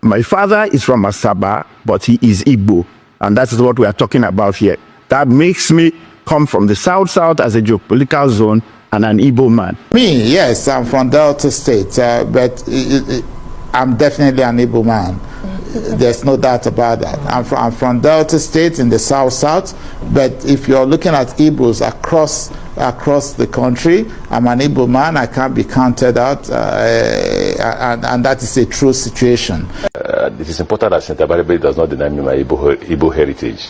My father is from Asaba, but he is Igbo. And that is what we are talking about here. That makes me come from the South as a geopolitical zone and an Igbo man. Me, yes, I'm from Delta State, but I'm definitely an Igbo man. There's no doubt about that. I'm from Delta State in the South, but if you're looking at Igbos across the country, I'm an Igbo man. I can't be counted out, and that is a true situation. It is important that Senator Barebe does not deny me my Igbo heritage.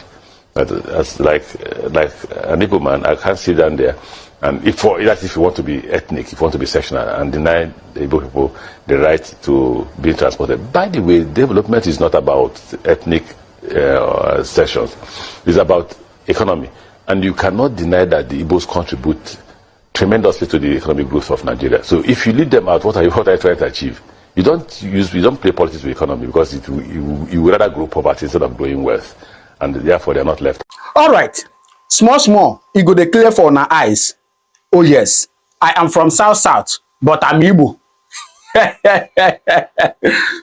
As like an Igbo man, I can't sit down there and if you want to be ethnic, if you want to be sectional, and deny the Igbo people the right to be transported. By the way, development is not about ethnic sections. It's about economy. And you cannot deny that the Igbos contribute tremendously to the economic growth of Nigeria. So if you leave them out, what are you trying to achieve? You don't play politics with economy, because you would rather grow poverty instead of growing wealth. And therefore they are not left. All right. Small, it go dey clear for our eyes. Oh yes, I am from South, but I'm Igbo.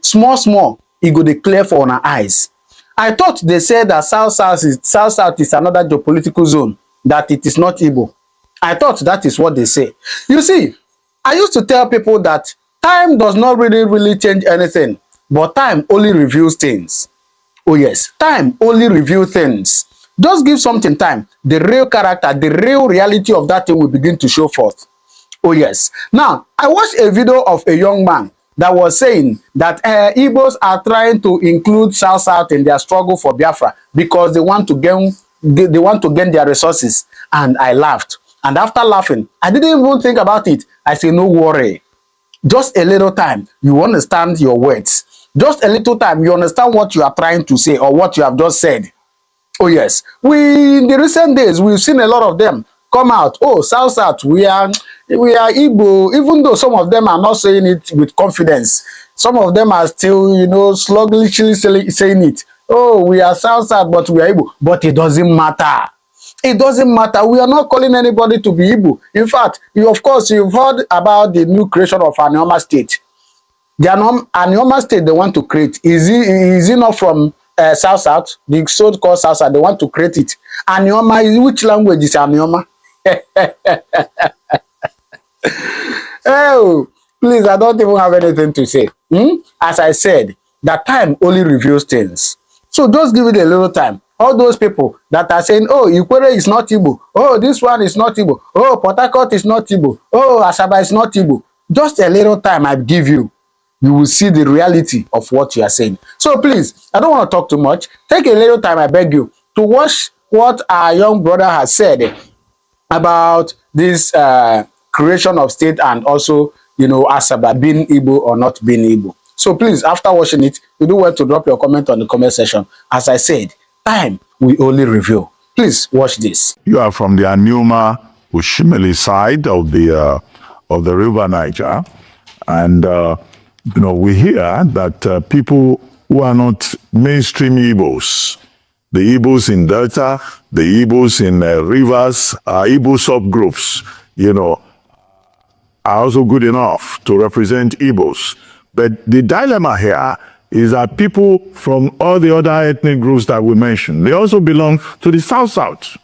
Small, it go dey clear for our eyes. I thought they said that South is another geopolitical zone, that it is not Igbo. I thought that is what they say. You see, I used to tell people that time does not really change anything, but time only reveals things. Oh yes, time only reveals things. Just give something time. The real character, the real reality of that thing will begin to show forth. Oh yes. Now, I watched a video of a young man that was saying that Igbos are trying to include South in their struggle for Biafra because they want to gain their resources. And I laughed. And after laughing, I didn't even think about it. I say, no worry. Just a little time, you understand your words. Just a little time, you understand what you are trying to say or what you have just said. Oh yes, in the recent days, we've seen a lot of them come out. Oh, South, we are Igbo, even though some of them are not saying it with confidence. Some of them are still, sluggishly saying it. Oh, we are South, but we are Igbo. But it doesn't matter. It doesn't matter. We are not calling anybody to be Igbo. In fact, of course, you've heard about the new creation of Anioma State. The Anioma State they want to create, is it not from South, the so-called South, they want to create it. Anioma, which language is Anioma? Oh, please, I don't even have anything to say. As I said, that time only reveals things. So just give it a little time. All those people that are saying, oh, Ikwere is not Igbo. Oh, this one is not Igbo. Oh, Port Harcourt is not Igbo. Oh, Asaba is not Igbo. Just a little time I give you. You will see the reality of what you are saying. So please, I don't want to talk too much. Take a little time, I beg you, to watch what our young brother has said about this creation of state and also, Asaba being Igbo or not being Igbo. So please, after watching it, you do want to drop your comment on the comment section. As I said, time we only reveal. Please watch this. You are from the Anioma Ushimili side of the River Niger, and we hear that people who are not mainstream Igbos, the Igbos in Delta, the Igbos in rivers, Igbo subgroups, are also good enough to represent Igbos. But the dilemma here is that people from all the other ethnic groups that we mentioned, they also belong to the South.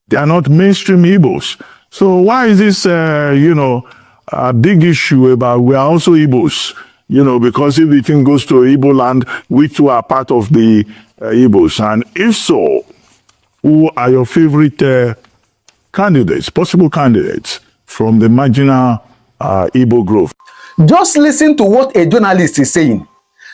They are not mainstream Igbos. So why is this, a big issue about we are also Igbos? Because if the thing goes to Igbo land, we too are part of the Igbos. And if so, who are your favorite candidates, possible candidates from the marginal Igbo group? Just listen to what a journalist is saying.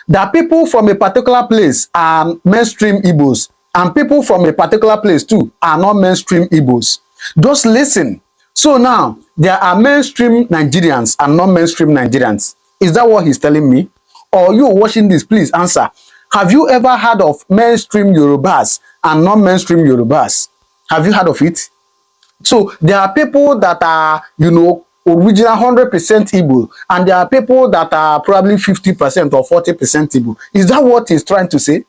That people from a particular place are mainstream Igbos, and people from a particular place too are not mainstream Igbos. Just listen. So now, there are mainstream Nigerians and non-mainstream Nigerians. Is that what he's telling me? Or you watching this, please answer. Have you ever heard of mainstream Yorubas and non-mainstream Yorubas? Have you heard of it? So there are people that are, original 100% Igbo, and there are people that are probably 50% or 40% Igbo. Is that what he's trying to say?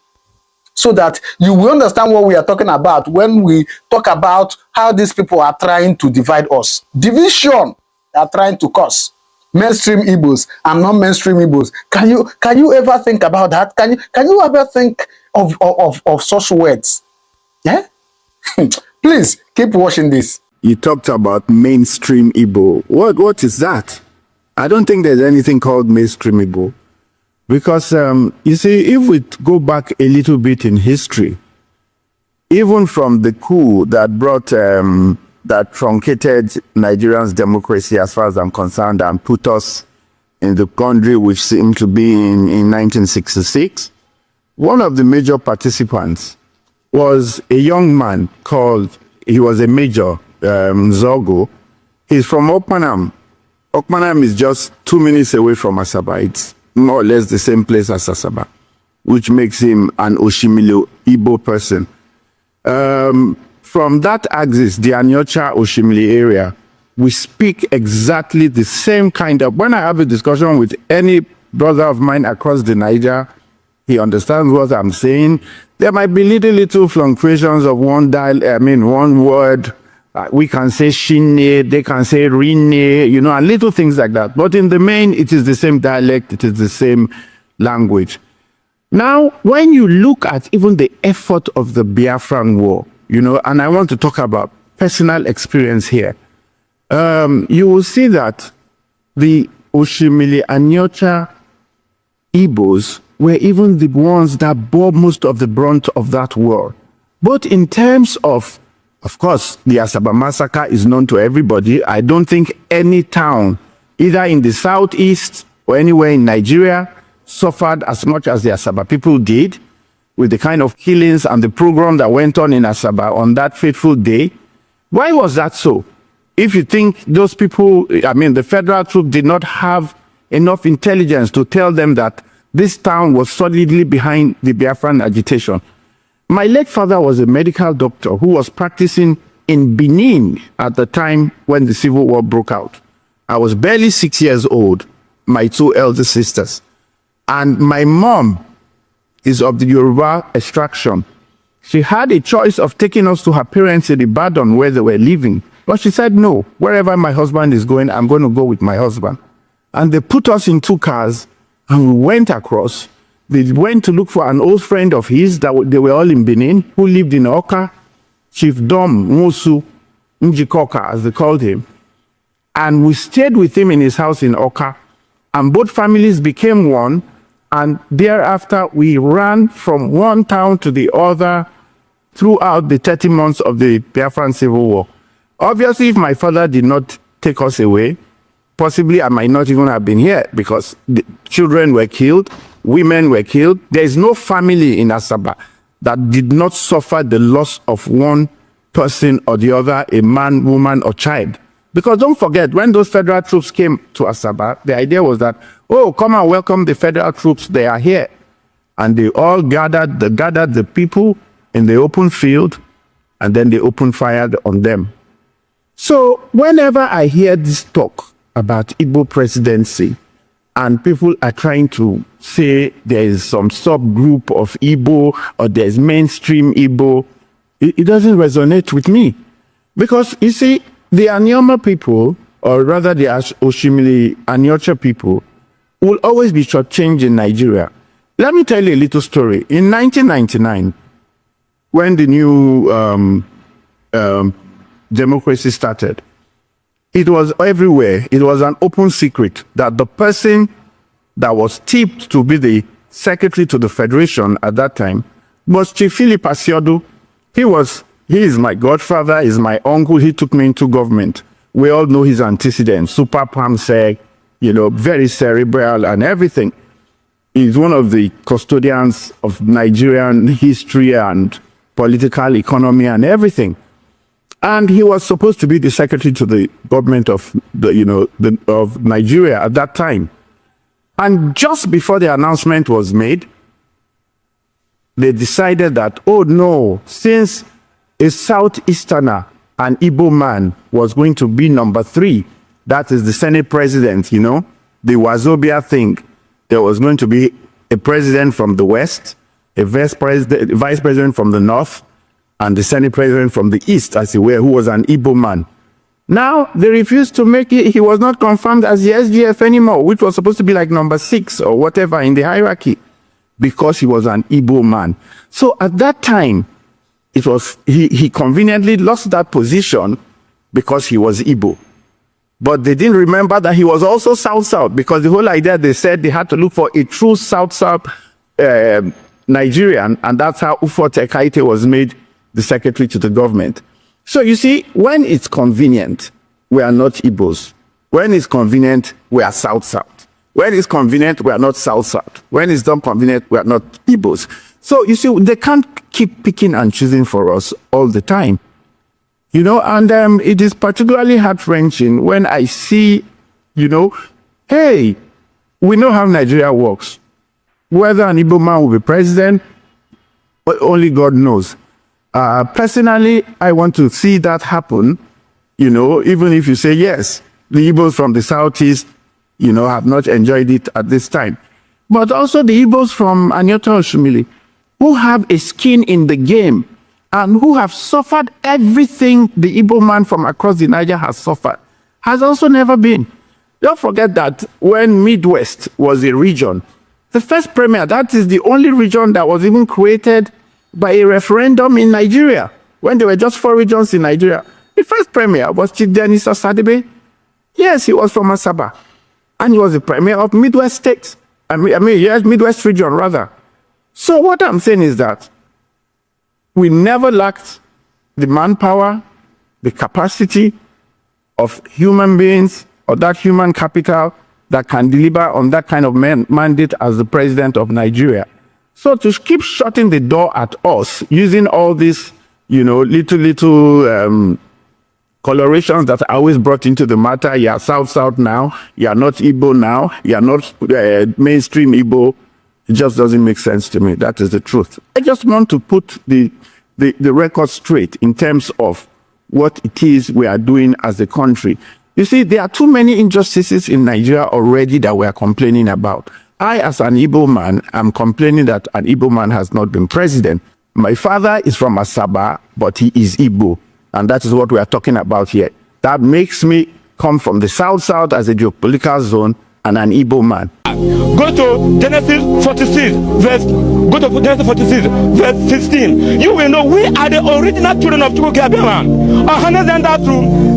So that you will understand what we are talking about when we talk about how these people are trying to divide us. Division they are trying to cause. mainstream Igbos and non-mainstream Igbos. Can you ever think about that? Can you ever think of such words? Yeah? Please keep watching this. You talked about mainstream Igbo. What is that? I don't think there's anything called mainstream Igbo. Because, you see, if we go back a little bit in history, even from the coup that brought, that truncated Nigerians' democracy as far as I'm concerned and put us in the country which seemed to be in 1966, one of the major participants was a young man called, he was a major, Zogo. He's from Okpanam. Okpanam is just 2 minutes away from Asaba. It's more or less the same place as Asaba, which makes him an Oshimili Igbo person. From that axis, the Anyocha Oshimili area, we speak exactly the same kind of, when I have a discussion with any brother of mine across the Niger, he understands what I'm saying. There might be little fluctuations of one word. We can say shine, they can say rine, you know, and little things like that. But in the main, it is the same dialect, it is the same language. Now, when you look at even the effort of the Biafran war, you know, and I want to talk about personal experience here, you will see that the Oshimili Anyocha Igbos were even the ones that bore most of the brunt of that war. But in terms of course, the Asaba massacre is known to everybody. I don't think any town, either in the southeast or anywhere in Nigeria, suffered as much as the Asaba people did with the kind of killings and the program that went on in Asaba on that fateful day. Why was that so? If you think those people, the federal troops did not have enough intelligence to tell them that this town was solidly behind the Biafran agitation. My late father was a medical doctor who was practicing in Benin at the time when the Civil War broke out. I was barely 6 years old, my 2 elder sisters. And my mom is of the Yoruba extraction. She had a choice of taking us to her parents in Ibadan where they were living. But she said, no, wherever my husband is going, I'm going to go with my husband. And they put us in 2 cars and we went across. They went to look for an old friend of his that they were all in Benin, who lived in Oka, Chief Dom Musu Njikoka, as they called him. And we stayed with him in his house in Oka, and both families became one. And thereafter, we ran from one town to the other throughout the 30 months of the Biafran Civil War. Obviously, if my father did not take us away, possibly I might not even have been here, because the children were killed, women were killed. There is no family in Asaba that did not suffer the loss of one person or the other, a man, woman, or child. Because don't forget, when those federal troops came to Asaba, the idea was that, oh, come and welcome the federal troops, they are here. And they all gathered the people in the open field, and then they opened fire on them. So whenever I hear this talk about Igbo presidency, and people are trying to say there is some subgroup of Igbo or there's mainstream Igbo, it doesn't resonate with me. Because, you see, the Anyama people, or rather the Oshimili Anyocha people, will always be shortchanged in Nigeria. Let me tell you a little story. In 1999, when the new democracy started, it was everywhere. It was an open secret that the person that was tipped to be the secretary to the federation at that time was Chief Philip Asiodu. He is my godfather, he's my uncle, he took me into government. We all know his antecedents, super palmsec, you know, very cerebral and everything. He's one of the custodians of Nigerian history and political economy and everything. And he was supposed to be the secretary to the government of of Nigeria at that time. And just before the announcement was made, they decided that, oh no, since a Southeasterner, an Igbo man, was going to be number 3, that is the Senate president, you know, the Wazobia thing, there was going to be a president from the West, a vice president from the North, and the Senate president from the East, as it were, who was an Igbo man. Now, they refused to make it. He was not confirmed as the SGF anymore, which was supposed to be like number 6 or whatever in the hierarchy, because he was an Igbo man. So at that time, it was he conveniently lost that position because he was Igbo. But they didn't remember that he was also South-South, because the whole idea, they said they had to look for a true South-South Nigerian, and that's how Ufo Tekaite was made the secretary to the government. So you see, when it's convenient, we are not Igbos. When it's convenient, we are South-South. When it's convenient, we are not South-South. When it's not convenient, we are not Igbos. So you see, they can't keep picking and choosing for us all the time. You know, and it is particularly heart-wrenching when I see, you know, hey, we know how Nigeria works. Whether an Igbo man will be president, only God knows. Personally, I want to see that happen, you know, even if you say, yes, the Igbos from the Southeast, you know, have not enjoyed it at this time. But also the Igbos from Anyota Oshimili, who have a skin in the game and who have suffered everything the Igbo man from across the Niger has suffered, has also never been. Don't forget that when Midwest was a region, the first premier, that is the only region that was even created by a referendum in Nigeria, when there were just 4 regions in Nigeria. The first premier was Chief Dennis Osadebe. Yes, he was from Asaba, and he was the premier of Midwest states. Yes, Midwest region, rather. So what I'm saying is that we never lacked the manpower, the capacity of human beings, or that human capital that can deliver on that kind of mandate as the president of Nigeria. So to keep shutting the door at us, using all these, you know, little colorations that are always brought into the matter, you are South-South now, you are not Igbo now, you are not mainstream Igbo, it just doesn't make sense to me. That is the truth. I just want to put the record straight in terms of what it is we are doing as a country. You see, there are too many injustices in Nigeria already that we are complaining about. I, as an Igbo man, am complaining that an Igbo man has not been president. My father is from Asaba, but he is Igbo. And that is what we are talking about here. That makes me come from the South-South as a geopolitical zone and an Igbo man. Go to Genesis 46, verse 16. You will know we are the original children of Biafran.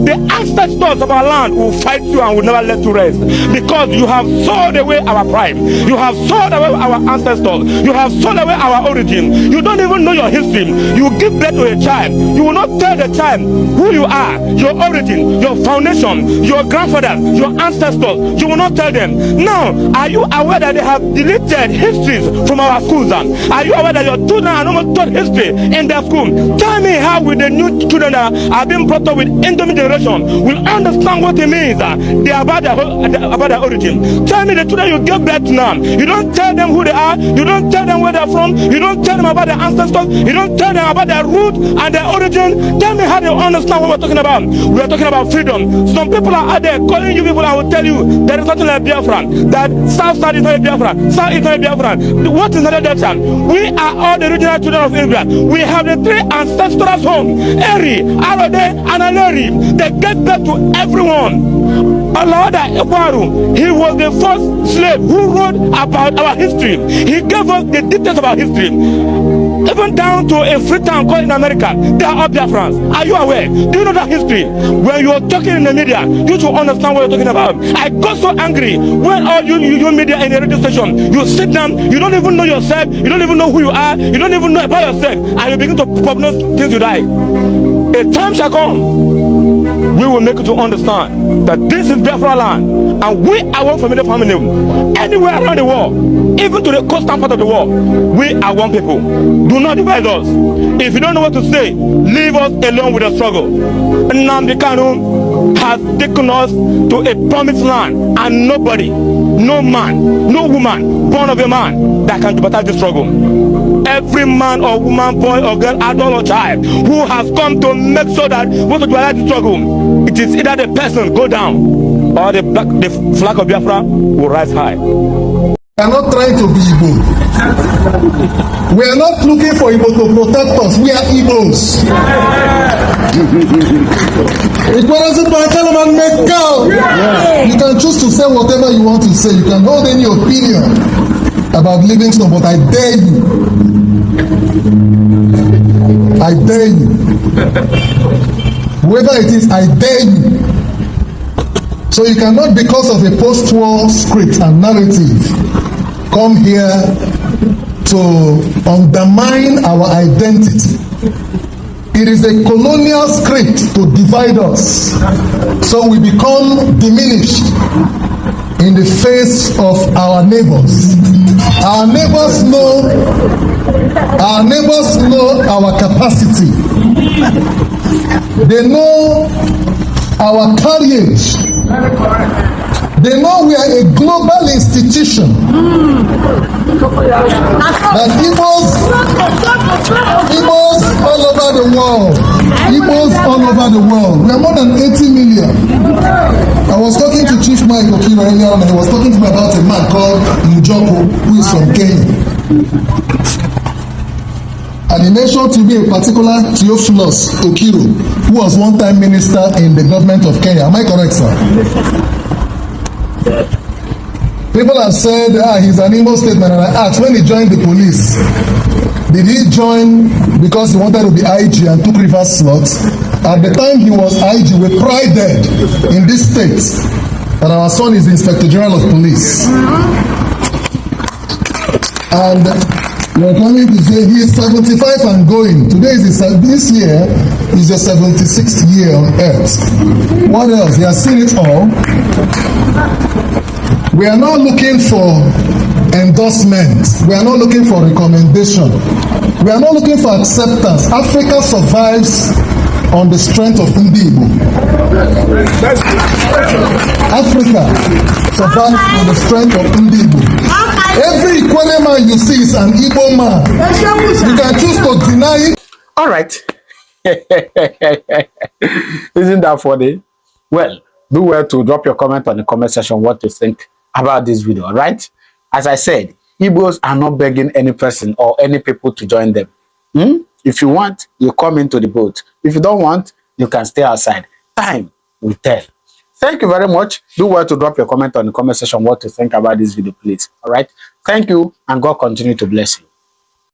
The ancestors of our land will fight you and will never let you rest, because you have sold away our pride. You have sold away our ancestors. You have sold away our origin. You don't even know your history. You give birth to a child. You will not tell the child who you are, your origin, your foundation, your grandfather, your ancestors. You will not tell them. Now, are you aware that they have deleted histories from our schools? Are you aware that your children are not taught history in their school? Tell me how will the new children that are being brought up with Indomie generation will understand what it means about their origin. Tell me the children you give birth to now. You don't tell them who they are. You don't tell them where they're from. You don't tell them about their ancestors. You don't tell them about their root and their origin. Tell me how they understand what we're talking about. We are talking about freedom. Some people are out there calling you people. I will tell you there is nothing like Biafran. That South-South is not a Biafran. South is not a Biafran. What is not a Biafran? We are all the original children of Israel. We have the 3 ancestral homes: Eri, Arode, and Aleri. They get back to everyone. Alawada Ekwaru, he was the first slave who wrote about our history. He gave us the details of our history. Even down to a free town called in America, they are all Biafrans. Are you aware? Do you know that history? When you are talking in the media, you should understand what you're talking about. I got so angry when all you media in the radio station, you sit down, you don't even know yourself, you don't even know who you are, you don't even know about yourself, and you begin to prognose things you die. A time shall come, we will make you to understand that this is Biafra land, and we are one familiar family. Anywhere around the world, even to the coastal part of the world, we are one people. Do not divide us. If you don't know what to say, leave us alone with the struggle. Nnamdi Kanu has taken us to a promised land, and nobody, no man, no woman born of a man that can jeopardize the struggle. Every man or woman, boy or girl, adult or child who has come to make sure that we want to jeopardize the struggle, it is either the person go down or the flag of Biafra will rise high. We are not trying to be Igbo. We are not looking for Igbo to protect us. We are Igbos. You can choose to say whatever you want to say. You can hold any opinion about Livingstone, but I dare you. I dare you. Whoever it is, I dare you. So you cannot, because of a post-war script and narrative, come here to undermine our identity. It is a colonial script to divide us, so we become diminished in the face of our neighbors. Our neighbors know our capacity. They know our courage. They know we are a global institution. That Igbos all over the world. Igbos all over the world. We are more than 80 million. I was talking to Chief Mike Okiro earlier on, and he was talking to me about a man called Mujoko, who is from Kenya. And he mentioned to me a particular Theophilus Okiro, who was one-time minister in the government of Kenya. Am I correct, sir? People have said, he's an Imo statesman, and I asked, when he joined the police, did he join because he wanted to be IG and took reverse slots? At the time he was IG, we prided in this state that our son is the Inspector General of Police. And we're coming to say he is 75 and going. Today is this year is the 76th year on earth. What else? He has seen it all. We are not looking for endorsement. We are not looking for recommendation. We are not looking for acceptance. Africa survives on the strength of Igbo. Africa survives on the strength of Igbo. Every Ikwele man you see is an Igbo man. You can choose to deny it. All right. Isn't that funny? Well, do well to drop your comment on the comment section what you think about this video, all right? As I said, Igbos are not begging any person or any people to join them. If you want, you come into the boat. If you don't want, you can stay outside. Time will tell. Thank you very much. Do well to drop your comment on the comment section what you think about this video, please. All right? Thank you, and God continue to bless you.